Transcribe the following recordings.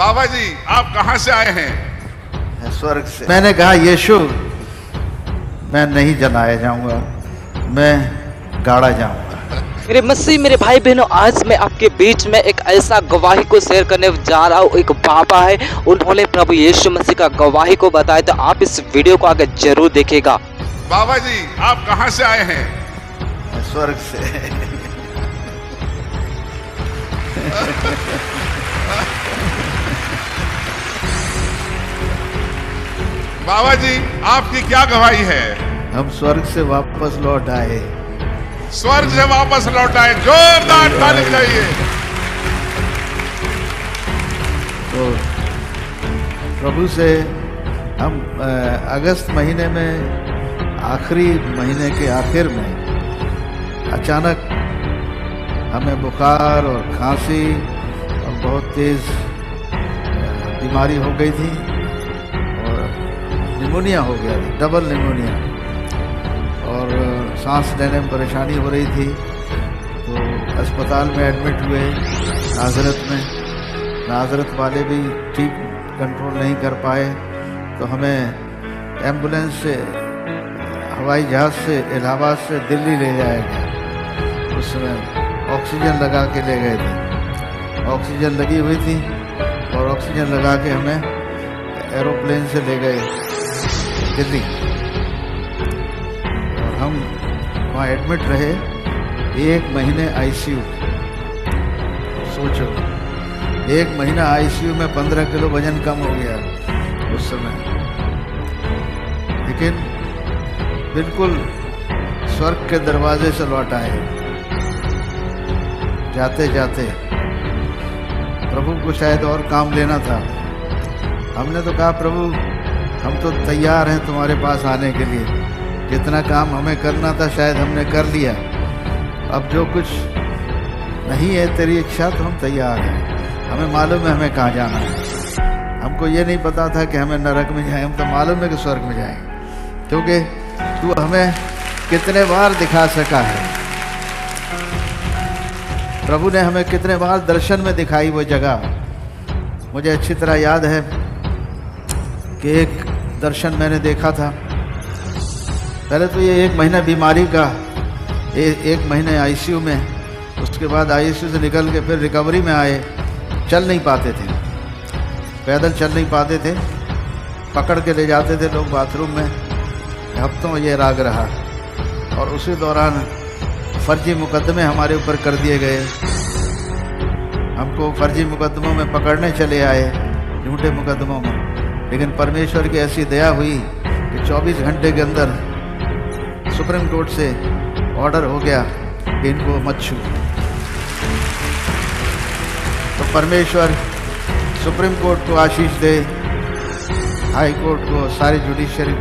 बाबा जी आप कहां से आए हैं? स्वर्ग से। मैंने कहा यीशु मैं नहीं जलाया जाऊंगा, मैं गाड़ा जाऊंगा। मेरे मसीह मेरे भाई बहनों, आज मैं आपके बीच में एक ऐसा गवाही को शेयर करने जा रहा हूँ। एक बाबा है, उन्होंने प्रभु यीशु मसीह का गवाही को बताया, तो आप इस वीडियो को आगे जरूर देखिएगा। बाबा जी आप कहां से आए हैं? स्वर्ग से। बाबा जी आपकी क्या गवाही है? हम स्वर्ग से वापस लौट आए। स्वर्ग से वापस लौट आए, जोरदार ताली चाहिए। तो प्रभु से हम अगस्त महीने में आखिरी महीने के आखिर में अचानक हमें बुखार और खांसी और बहुत तेज बीमारी हो गई थी और निमोनिया हो गया था, डबल निमोनिया, और सांस लेने में परेशानी हो रही थी। तो अस्पताल में एडमिट हुए नाजरत में। नाजरत वाले भी ठीक कंट्रोल नहीं कर पाए, तो हमें एम्बुलेंस से हवाई जहाज़ से इलाहाबाद से दिल्ली ले जाया गया। उस समय ऑक्सीजन लगा के ले गए थे, ऑक्सीजन लगी हुई थी और ऑक्सीजन लगा के हमें एरोप्लेन से ले गए दिल्ली। और हम वहाँ एडमिट रहे 1 महीने आईसीयू। सोचो 1 महीना आईसीयू में 15 किलो वजन कम हो गया उस समय। लेकिन बिल्कुल स्वर्ग के दरवाजे से लौट आए। जाते जाते प्रभु को शायद और काम लेना था। हमने तो कहा प्रभु हम तो तैयार हैं तुम्हारे पास आने के लिए, जितना काम हमें करना था शायद हमने कर लिया, अब जो कुछ नहीं है तेरी इच्छा तो हम तैयार हैं। हमें मालूम है हमें कहाँ जाना है। हमको ये नहीं पता था कि हमें नरक में जाए, हम तो मालूम है कि स्वर्ग में जाएंगे, क्योंकि तू हमें कितने बार दिखा सका है। प्रभु ने हमें कितने बार दर्शन में दिखाई वो जगह। मुझे अच्छी तरह याद है कि एक दर्शन मैंने देखा था। पहले तो ये 1 महीना बीमारी का, 1 महीने आईसीयू में, उसके बाद आईसीयू से निकल के फिर रिकवरी में आए। चल नहीं पाते थे, पैदल चल नहीं पाते थे, पकड़ के ले जाते थे लोग बाथरूम में। हफ्तों ये राग रहा और उसी दौरान फर्जी मुकदमे हमारे ऊपर कर दिए गए। हमको फर्जी मुकदमों में पकड़ने चले आए, झूठे मुकदमों में। लेकिन परमेश्वर की ऐसी दया हुई कि 24 घंटे के अंदर सुप्रीम कोर्ट से ऑर्डर हो गया कि इनको मत छू। तो परमेश्वर सुप्रीम कोर्ट को आशीष दे, हाई कोर्ट को, सारी जुडिशरी,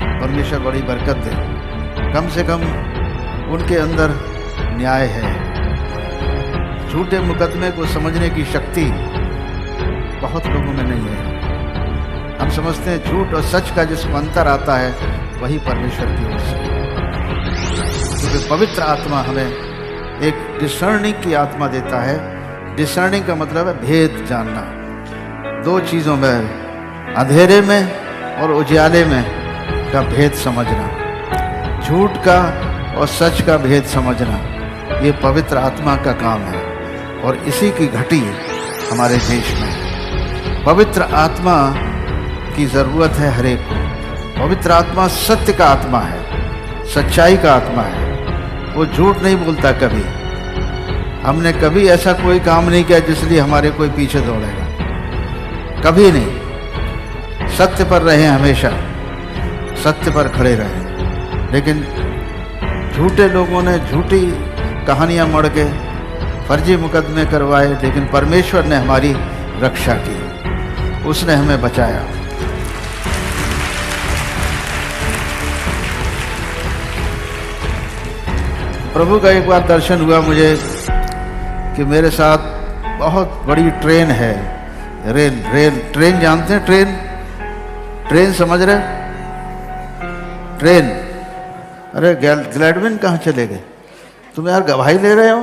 परमेश्वर बड़ी बरकत दे। कम से कम उनके अंदर न्याय है। झूठे मुकदमे को समझने की शक्ति बहुत लोगों में नहीं है। हम समझते हैं झूठ और सच का जिसको अंतर आता है वही परमेश्वर की ओर से, क्योंकि पवित्र आत्मा हमें एक डिसर्निंग की आत्मा देता है। डिसर्निंग का मतलब है भेद जानना। 2 चीज़ों में, अंधेरे में और उजियाले में का भेद समझना, झूठ का और सच का भेद समझना, ये पवित्र आत्मा का काम है। और इसी की घटी हमारे देश में। पवित्र आत्मा की ज़रूरत है हर एक को। पवित्र आत्मा सत्य का आत्मा है, सच्चाई का आत्मा है। वो झूठ नहीं बोलता कभी। हमने कभी ऐसा कोई काम नहीं किया जिसलिए हमारे कोई पीछे दौड़ेगा, कभी नहीं। सत्य पर रहे, हमेशा सत्य पर खड़े रहे। लेकिन झूठे लोगों ने झूठी कहानियां मढ़ के फर्जी मुकदमे करवाए, लेकिन परमेश्वर ने हमारी रक्षा की, उसने हमें बचाया। प्रभु का एक बार दर्शन हुआ मुझे कि मेरे साथ बहुत बड़ी ट्रेन है। ट्रेन जानते हैं? ट्रेन समझ रहे? ट्रेन, अरे ग्लैडविन कहाँ चले गए? तुम यार गवाही ले रहे हो?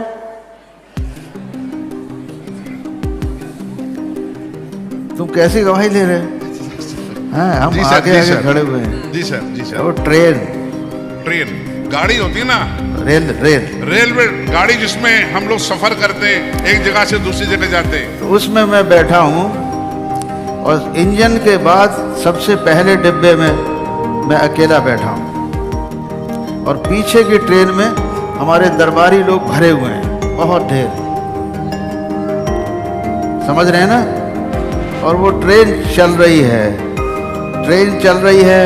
तुम कैसी गवाही ले रहे हो? हाँ, हम जी सर, आगे जी आगे सर। खड़े हुए हैं। जी सर, जी सर। वो ट्रेन, गाड़ी होती है ना, रेल, रेलवे गाड़ी, जिसमें हम लोग सफर करते, एक जगह से दूसरी जगह जाते। तो उसमें मैं बैठा हूँ और इंजन के बाद सबसे पहले डिब्बे में मैं अकेला बैठा हूँ और पीछे की ट्रेन में हमारे दरबारी लोग भरे हुए हैं, बहुत ढेर, समझ रहे हैं ना। और वो ट्रेन चल रही है, ट्रेन चल रही है,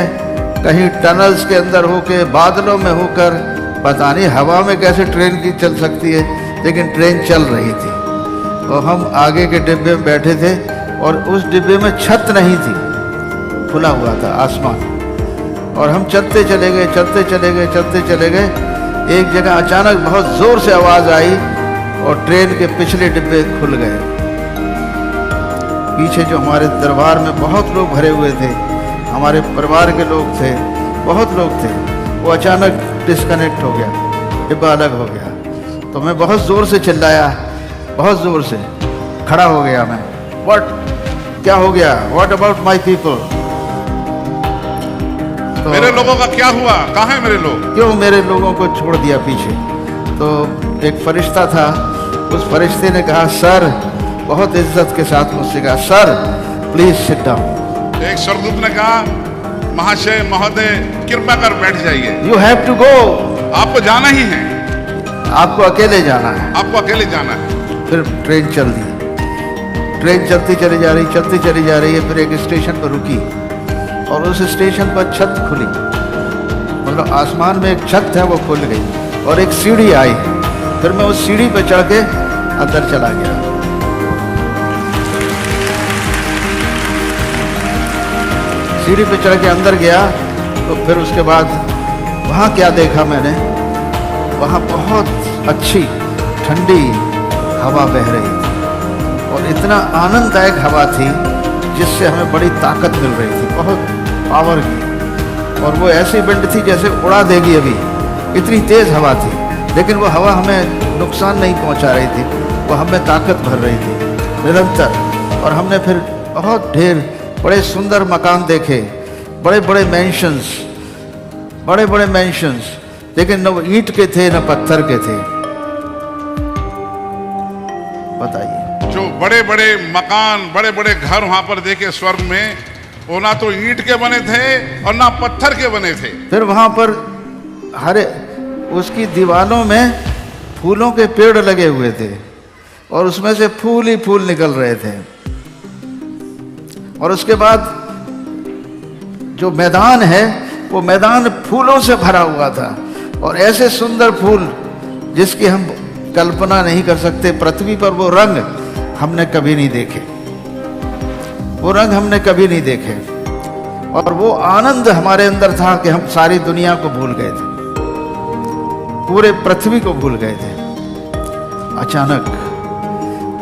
कहीं टनल्स के अंदर होके, बादलों में होकर, पता नहीं हवा में कैसे ट्रेन की चल सकती है, लेकिन ट्रेन चल रही थी। और हम आगे के डिब्बे में बैठे थे और उस डिब्बे में छत नहीं थी, खुला हुआ था आसमान। और हम चलते चले गए, चलते चले गए, चलते चले गए। एक जगह अचानक बहुत जोर से आवाज आई और ट्रेन के पिछले डिब्बे खुल गए। पीछे जो हमारे दरबार में बहुत लोग भरे हुए थे, हमारे परिवार के लोग थे, बहुत लोग थे, वो अचानक डिस्कनेक्ट हो गया, डिब्बा अलग हो गया। तो मैं बहुत जोर से चिल्लाया, बहुत जोर से खड़ा हो गया मैं। व्हाट, क्या हो गया? What about my people? तो मेरे लोगों का क्या हुआ? कहाँ है मेरे लोग? क्यों मेरे लोगों को छोड़ दिया पीछे? तो एक फरिश्ता था, उस फरिश्ते ने कहा, सर, बहुत इज्जत के साथ मुझसे कहा, सर प्लीज सिट डाउन। एक स्वर्गदूत ने कहा, महाशय महोदय कृपा कर बैठ जाइए, यू हैव टू गो, आपको जाना ही है, आपको अकेले जाना है। आपको अकेले जाना है। फिर ट्रेन चल दी, ट्रेन चलती चली जा रही, चलती चली जा रही है। फिर एक स्टेशन पर रुकी और उस स्टेशन पर छत खुली, मतलब आसमान में एक छत है वो खुल गई और एक सीढ़ी आई। फिर मैं उस सीढ़ी पर चढ़ के अंदर चला गया। सीढ़ी पे चढ़ के अंदर गया तो फिर उसके बाद वहाँ क्या देखा मैंने, वहाँ बहुत अच्छी ठंडी हवा बह रही थी और इतना आनंददायक हवा थी जिससे हमें बड़ी ताकत मिल रही थी, बहुत पावर की। और वो ऐसी विंड थी जैसे उड़ा देगी अभी, इतनी तेज हवा थी, लेकिन वो हवा हमें नुकसान नहीं पहुंचा रही थी, वो हमें ताकत भर रही थी निरंतर। और हमने फिर बहुत ढेर बड़े सुंदर मकान देखे, बड़े बड़े मैंशंस, बड़े बड़े मैंशंस, लेकिन न वो ईंट के थे न पत्थर के थे। बताइए, जो बड़े बड़े मकान, बड़े बड़े घर वहां पर देखे स्वर्ग में, वो ना तो ईंट के बने थे और ना पत्थर के बने थे। फिर वहां पर हरे, उसकी दीवारों में फूलों के पेड़ लगे हुए थे और उसमें से फूल ही फूल निकल रहे थे। और उसके बाद जो मैदान है वो मैदान फूलों से भरा हुआ था और ऐसे सुंदर फूल जिसकी हम कल्पना नहीं कर सकते। पृथ्वी पर वो रंग हमने कभी नहीं देखे, वो रंग हमने कभी नहीं देखे। और वो आनंद हमारे अंदर था कि हम सारी दुनिया को भूल गए थे, पूरे पृथ्वी को भूल गए थे। अचानक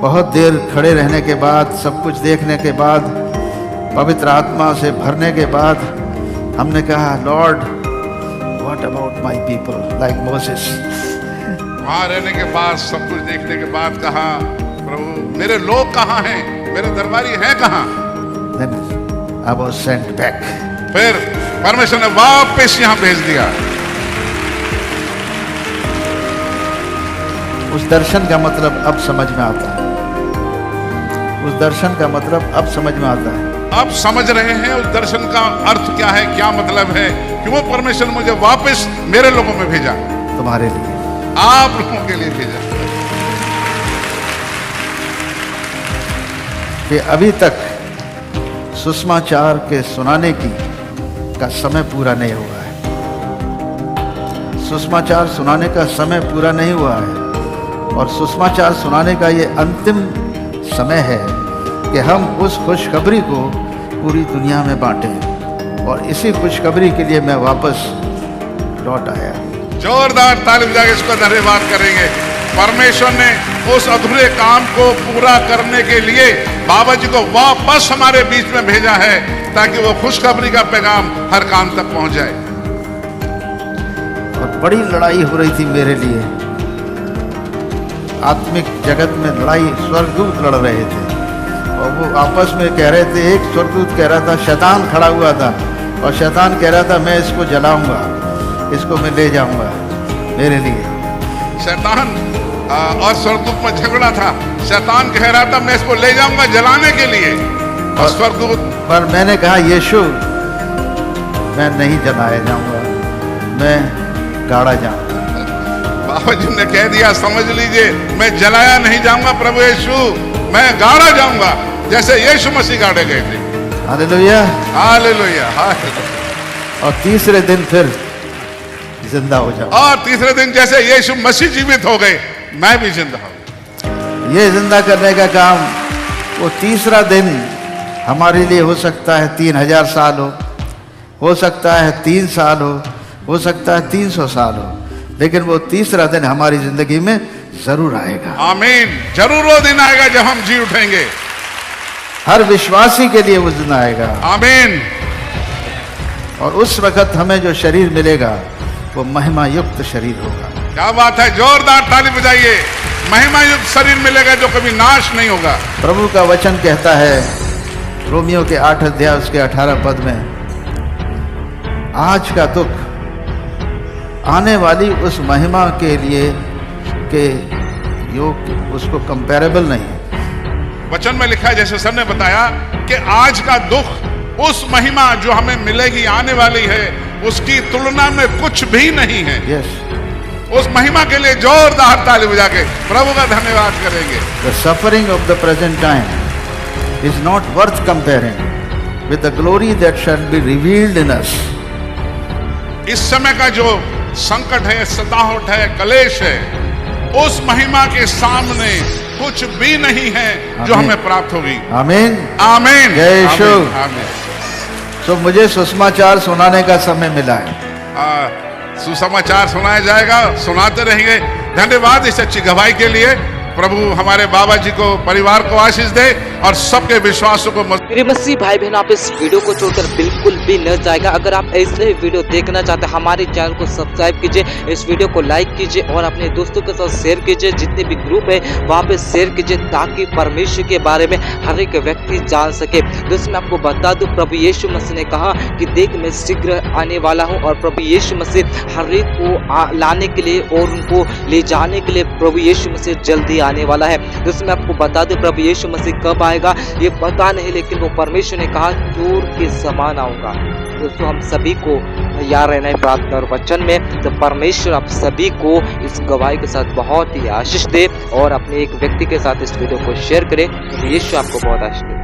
बहुत देर खड़े रहने के बाद, सब कुछ देखने के बाद, पवित्र आत्मा से भरने के बाद हमने कहा, Lord what about my people, like Moses. वहां रहने के बाद, सब कुछ देखने के बाद कहा, प्रभु मेरे लोग कहाँ हैं, मेरे दरबारी हैं कहाँ? Then I was sent back. फिर परमेश्वर ने वापस यहाँ भेज दिया। उस दर्शन का मतलब अब समझ में आता है, उस दर्शन का मतलब अब समझ में आता है। अब समझ रहे हैं उस दर्शन का अर्थ क्या है, क्या मतलब है, कि वो परमेश्वर ने मुझे वापस मेरे लोगों में भेजा, तुम्हारे लिए, आप लोगों के लिए भेजा। कि अभी तक सुसमाचार के सुनाने की का समय पूरा नहीं हुआ है, सुसमाचार सुनाने का समय पूरा नहीं हुआ है। और सुसमाचार सुनाने का ये अंतिम समय है कि हम उस खुशखबरी को पूरी दुनिया में बांटें। और इसी खुशखबरी के लिए मैं वापस लौट आया। जोरदार ताली बजाकर इसको धन्यवाद करेंगे। परमेश्वर ने उस अधूरे काम को पूरा करने के लिए बाबा जी को वापस हमारे बीच में भेजा है, ताकि वो खुशखबरी का पैगाम हर कान तक पहुंच जाए। और बड़ी लड़ाई हो रही थी मेरे लिए, आत्मिक जगत में लड़ाई, स्वर्गदूत लड़ रहे थे और वो आपस में कह रहे थे, एक स्वर्गदूत कह रहा था, शैतान खड़ा हुआ था और शैतान कह रहा था मैं इसको जलाऊंगा, इसको मैं ले जाऊंगा मेरे लिए। शैतान और स्वर्गदूत में झगड़ा था। शैतान कह रहा था मैं इसको ले जाऊंगा जलाने के लिए, और स्वर्गदूत पर मैंने कहा यीशु मैं नहीं जलाया जाऊंगा, मैं गाड़ा जाऊंगा। बाबा जी ने कह दिया, समझ लीजिए मैं जलाया नहीं जाऊंगा प्रभु यीशु, मैं गाड़ा जाऊंगा जैसे यीशु मसीह गाड़े गए थे। Hallelujah, hallelujah, hallelujah. और तीसरे दिन फिर जिंदा हो जाऊंगा। और तीसरे दिन जैसे यीशु मसीह जीवित हो गए, मैं भी जिंदा हूं। ये जिंदा करने का काम, वो तीसरा दिन हमारे लिए हो सकता है 3000 साल हो सकता है 3 साल हो सकता है 300 साल हो, लेकिन वो तीसरा दिन हमारी जिंदगी में जरूर आएगा। आमीन। जरूर वो दिन आएगा जब हम जी उठेंगे। हर विश्वासी के लिए वो दिन आएगा। आमीन। और उस वक्त हमें जो शरीर मिलेगा वो महिमा युक्त शरीर होगा। क्या बात है, जोरदार ताली बजाइए। महिमा युक्त शरीर मिलेगा जो कभी नाश नहीं होगा। प्रभु का वचन कहता है रोमियो के 8 अध्याय उसके 18 पद में, आज का दुख आने वाली उस महिमा के लिए के योग उसको कंपैरेबल नहीं है। वचन में लिखा है, जैसे सर ने बताया, कि आज का दुख उस महिमा जो हमें मिलेगी आने वाली है उसकी तुलना में कुछ भी नहीं है। यस, उस महिमा के लिए जोरदार ताली बजा के प्रभु का धन्यवाद करेंगे। The suffering of the present time is not worth comparing with the glory that shall be revealed in us. इस समय का जो संकट है, सताहट है, कलेश है, उस महिमा के सामने कुछ भी नहीं है जो हमें प्राप्त होगी। आमीन, आमीन, जय यीशु। आमीन, आमीन। तो मुझे सुसमाचार सुनाने का समय मिला है। सुसमाचार सुनाया जाएगा, सुनाते रहेंगे। धन्यवाद इस अच्छी गवाही के लिए। प्रभु हमारे बाबा जी को, परिवार को आशीष दे और सबके विश्वासों को मेरे मसीह भाई बहन, आप इस वीडियो को छोड़कर बिल्कुल भी न जाएगा। अगर आप ऐसे ही वीडियो देखना चाहते हैं, हमारे चैनल को सब्सक्राइब कीजिए, इस वीडियो को लाइक कीजिए और अपने दोस्तों के साथ शेयर कीजिए। जितने भी ग्रुप है वहाँ पे शेयर कीजिए ताकि परमेश्वर के बारे में हर एक व्यक्ति जान सके। दोस्तों मैं आपको बता दूं, प्रभु यीशु मसीह ने कहा कि देख मैं शीघ्र आने वाला हूँ, और प्रभु यीशु मसीह हर एक को लाने के लिए और उनको ले जाने के लिए प्रभु यीशु मसीह जल्दी आने वाला है। दोस्तों मैं आपको बता दूं, प्रभु यीशु मसीह कब आएगा ये पता नहीं, लेकिन वो परमेश्वर ने कहा चोर के समान आऊंगा। दोस्तों हम सभी को तैयार रहना है प्रार्थना और वचन में। तो परमेश्वर आप सभी को इस गवाही के साथ बहुत ही आशीष दे और अपने एक व्यक्ति के साथ इस वीडियो को शेयर करें। तो यीशु आपको बहुत आशीष दे।